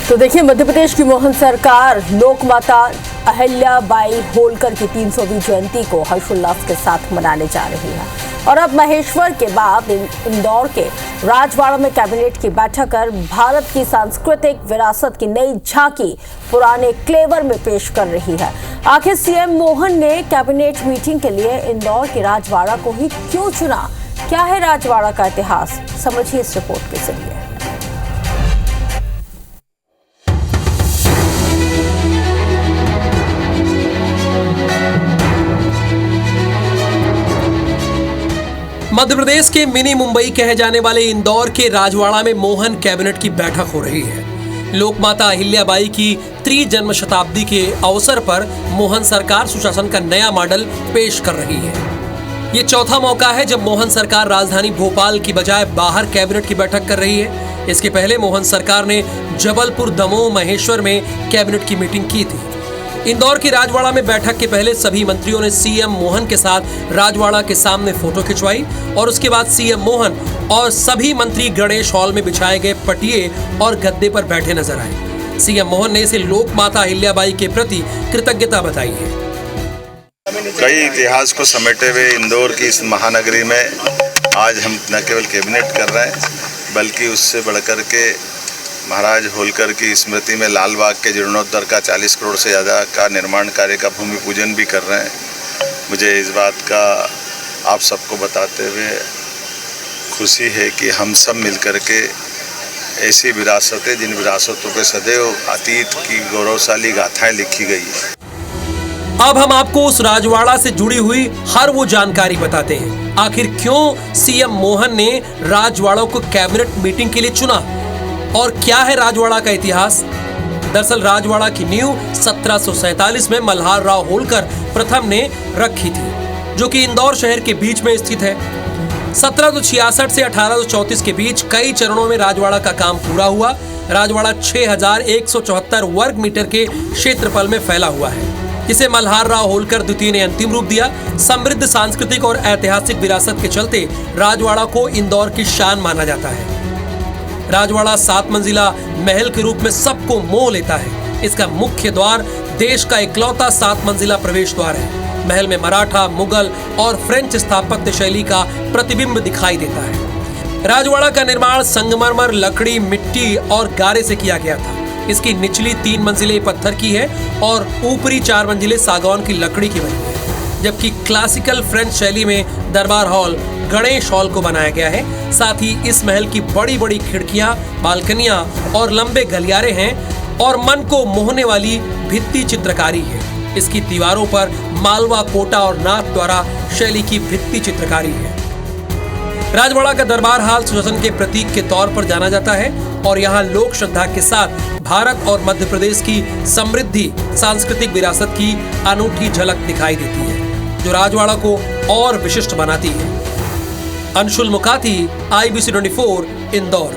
तो देखिए, मध्य प्रदेश की मोहन सरकार लोकमाता अहिल्याबाई होलकर की 300वीं जयंती को हर्षोल्लास के साथ मनाने जा रही है। और अब महेश्वर के बाद इंदौर के राजवाड़ा में कैबिनेट की बैठक कर भारत की सांस्कृतिक विरासत की नई झांकी पुराने क्लेवर में पेश कर रही है। आखिर सीएम मोहन ने कैबिनेट मीटिंग के लिए इंदौर के राजवाड़ा को ही क्यों चुना? क्या है राजवाड़ा का इतिहास? समझिए इस रिपोर्ट के जरिए। मध्य प्रदेश के मिनी मुंबई कहे जाने वाले इंदौर के राजवाड़ा में मोहन कैबिनेट की बैठक हो रही है। लोकमाता अहिल्याबाई की त्रिजन्म शताब्दी के अवसर पर मोहन सरकार सुशासन का नया मॉडल पेश कर रही है। ये चौथा मौका है जब मोहन सरकार राजधानी भोपाल की बजाय बाहर कैबिनेट की बैठक कर रही है। इसके पहले मोहन सरकार ने जबलपुर, दमोह, महेश्वर में कैबिनेट की मीटिंग की थी। इंदौर की राजवाड़ा में बैठक के पहले सभी मंत्रियों ने सीएम मोहन के साथ राजवाड़ा के सामने फोटो खिंचवाई और उसके बाद सीएम मोहन और सभी मंत्री गणेश हॉल में बिछाए गए पटिये और गद्दे पर बैठे नजर आए। सीएम मोहन ने इसे लोकमाता अहिल्याबाई के प्रति कृतज्ञता बताई है। कई इतिहास को समेटे हुए इंदौर की इस महानगरी में आज हम न केवल कैबिनेट कर रहे हैं बल्कि उससे बढ़कर के महाराज होलकर की स्मृति में लाल बाग के जीर्णोद्धार का 40 करोड़ से ज़्यादा का निर्माण कार्य का भूमि पूजन भी कर रहे हैं। मुझे इस बात का आप सबको बताते हुए खुशी है कि हम सब मिलकर के ऐसी विरासतें, जिन विरासतों पे सदैव अतीत की गौरवशाली गाथाएं लिखी गई है। अब हम आपको उस राजवाड़ा से जुड़ी हुई हर वो जानकारी बताते हैं। आखिर क्यों सीएम मोहन ने राजवाड़ा को कैबिनेट मीटिंग के लिए चुना और क्या है राजवाड़ा का इतिहास? दरअसल राजवाड़ा की नींव 1747 में मल्हार राव होलकर प्रथम ने रखी थी, जो कि इंदौर शहर के बीच में स्थित है। 1766 से 1834 के बीच कई चरणों में राजवाड़ा का काम पूरा हुआ। राजवाड़ा 6174 वर्ग मीटर के क्षेत्रफल में फैला हुआ है, जिसे मल्हार राव होलकर द्वितीय ने अंतिम रूप दिया। समृद्ध सांस्कृतिक और ऐतिहासिक विरासत के चलते राजवाड़ा को इंदौर की शान माना जाता है। राजवाड़ा 7 मंजिला महल के रूप में सबको मोह लेता है। इसका मुख्य द्वार देश का इकलौता 7 मंजिला प्रवेश द्वार है। महल में मराठा, मुगल और फ्रेंच स्थापत्य शैली का प्रतिबिंब दिखाई देता है। राजवाड़ा का निर्माण संगमरमर, लकड़ी, मिट्टी और गारे से किया गया था। इसकी निचली 3 मंजिलें पत्थर की है और ऊपरी 4 मंजिलें सागौन की लकड़ी की बनी है। जबकि क्लासिकल फ्रेंच शैली में दरबार हॉल, गणेश हॉल को बनाया गया है। साथ ही इस महल की बड़ी बड़ी खिड़कियां, बालकनियां और लंबे गलियारे हैं और मन को मोहने वाली भित्ति चित्रकारी है। इसकी दीवारों पर मालवा, कोटा और नाथ द्वारा शैली की भित्ति चित्रकारी है। राजवाड़ा का दरबार हाल सुशासन के प्रतीक के तौर पर जाना जाता है और यहाँ लोक श्रद्धा के साथ भारत और मध्य प्रदेश की समृद्धि सांस्कृतिक विरासत की अनूठी झलक दिखाई देती है, जो राजवाड़ा को और विशिष्ट बनाती है। अंशुल मुकाती, IBC 24, इंदौर।